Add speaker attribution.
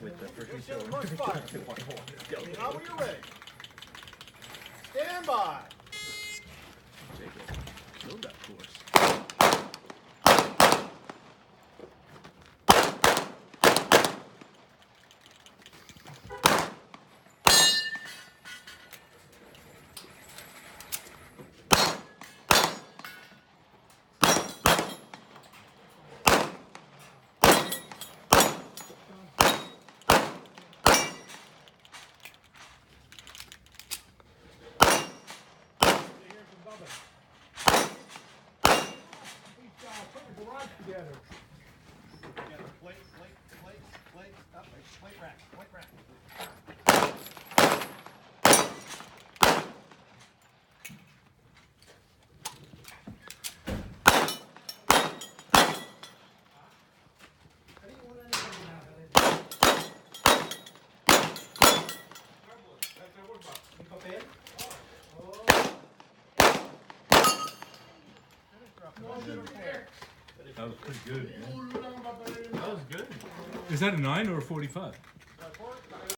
Speaker 1: with the first
Speaker 2: Just push fire. Now when you're ready. Stand by.
Speaker 1: Killed that horse.
Speaker 2: Together. Plate, up, plate rack.
Speaker 1: That was pretty good, man. That was good.
Speaker 3: Is that a 9 or a 45?